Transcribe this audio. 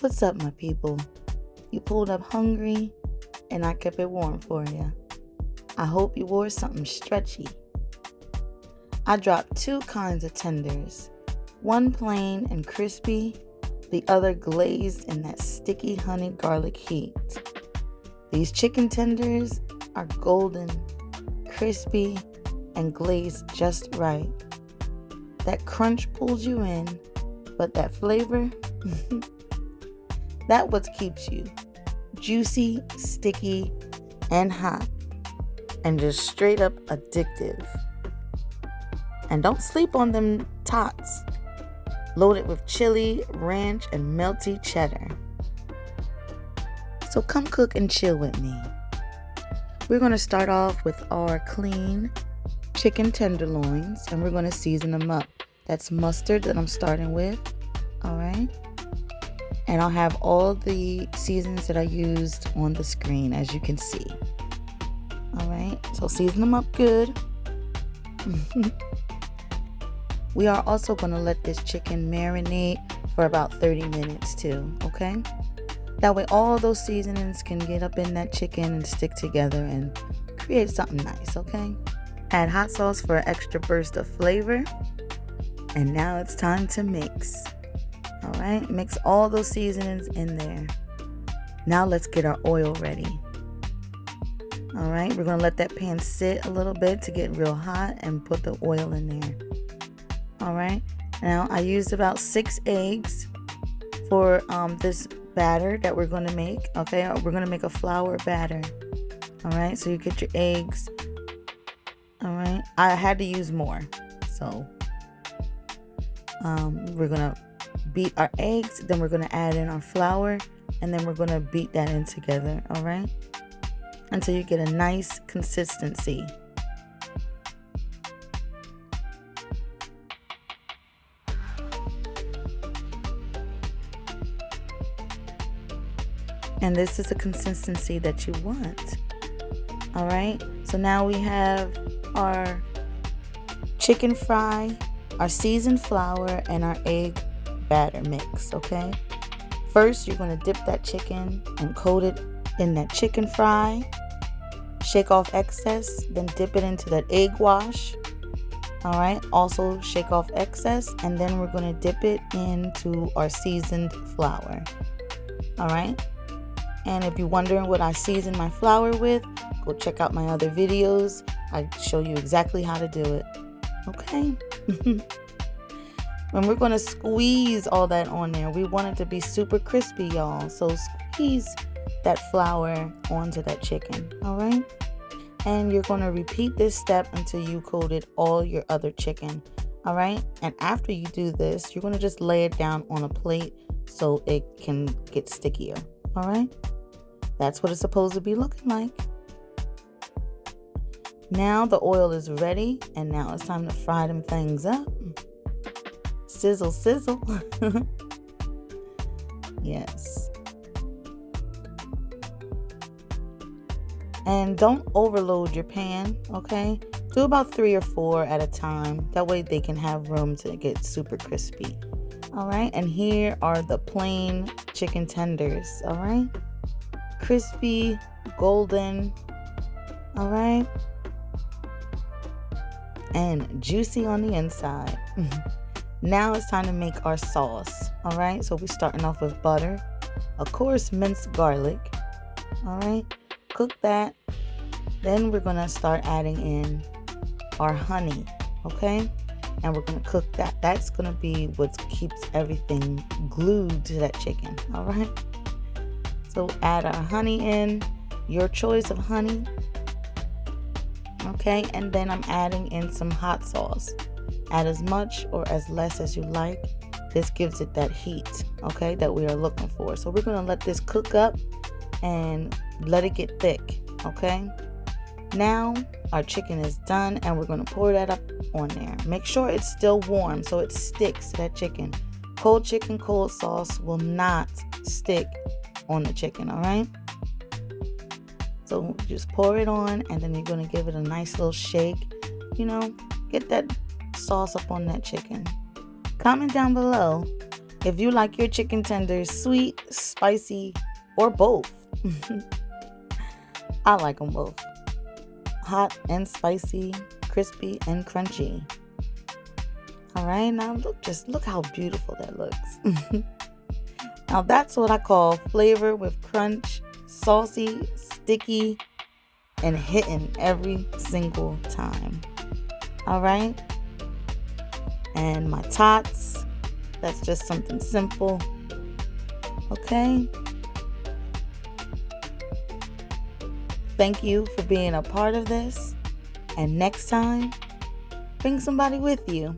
What's up, my people? You pulled up hungry, and I kept it warm for you. I hope you wore something stretchy. I dropped 2 kinds of tenders, one plain and crispy, the other glazed in that sticky honey garlic heat. These chicken tenders are golden, crispy, and glazed just right. That crunch pulls you in, but that flavor, that's what keeps you juicy, sticky, and hot, and just straight up addictive. And don't sleep on them tots, loaded with chili, ranch, and melty cheddar. So come cook and chill with me. We're going to start off with our clean chicken tenderloins, and we're going to season them up. That's mustard that I'm starting with, all right? And I'll have all the seasons that I used on the screen, as you can see. All right, so season them up good. We are also going to let this chicken marinate for about 30 minutes too, okay? That way all those seasonings can get up in that chicken and stick together and create something nice, okay? Add hot sauce for an extra burst of flavor. And now it's time to mix. All right, mix all those seasonings in there. Now let's get our oil ready. All right, we're gonna let that pan sit a little bit to get real hot and put the oil in there. All right, now I used about 6 eggs for this batter that we're gonna make. Okay, we're gonna make a flour batter. All right, so you get your eggs. All right, I had to use more, so we're gonna beat our eggs, then we're gonna add in our flour, and then we're gonna beat that in together, all right, until you get a nice consistency. And this is the consistency that you want. All right, so now we have our chicken fry, our seasoned flour, and our egg batter mix, okay? First, you're going to dip that chicken and coat it in that chicken fry. Shake off excess, then dip it into that egg wash. All right, also shake off excess, and then we're going to dip it into our seasoned flour. All right, and if you're wondering what I season my flour with, go check out my other videos. I show you exactly how to do it. Okay. And we're going to squeeze all that on there. We want it to be super crispy, y'all. So squeeze that flour onto that chicken, all right? And you're going to repeat this step until you coated all your other chicken, all right? And after you do this, you're going to just lay it down on a plate so it can get stickier, all right? That's what it's supposed to be looking like. Now the oil is ready, and now it's time to fry them things up. Sizzle, sizzle. Yes. And don't overload your pan, okay? Do about 3 or 4 at a time. That way they can have room to get super crispy. All right, and here are the plain chicken tenders, all right? Crispy, golden, all right? And juicy on the inside. Now it's time to make our sauce, all right? So we're starting off with butter, of course, minced garlic, all right? Cook that. Then we're gonna start adding in our honey, okay? And we're gonna cook that. That's gonna be what keeps everything glued to that chicken, all right? So add our honey in, your choice of honey, okay? And then I'm adding in some hot sauce. Add as much or as less as you like. This gives it that heat, okay, that we are looking for. So we're gonna let this cook up and let it get thick, okay? Now our chicken is done, and we're gonna pour that up on there. Make sure it's still warm so it sticks to that chicken. Cold chicken, cold sauce will not stick on the chicken, all right? So just pour it on, and then you're gonna give it a nice little shake. Get that sauce up on that chicken. Comment down below If you like your chicken tenders sweet, spicy, or both, I like them both. Hot and spicy, crispy and crunchy. All right, now look how beautiful that looks. Now that's what I call flavor with crunch, saucy, sticky, and hitting every single time. All right. And my tots, that's just something simple. Okay. Thank you for being a part of this. And next time, bring somebody with you.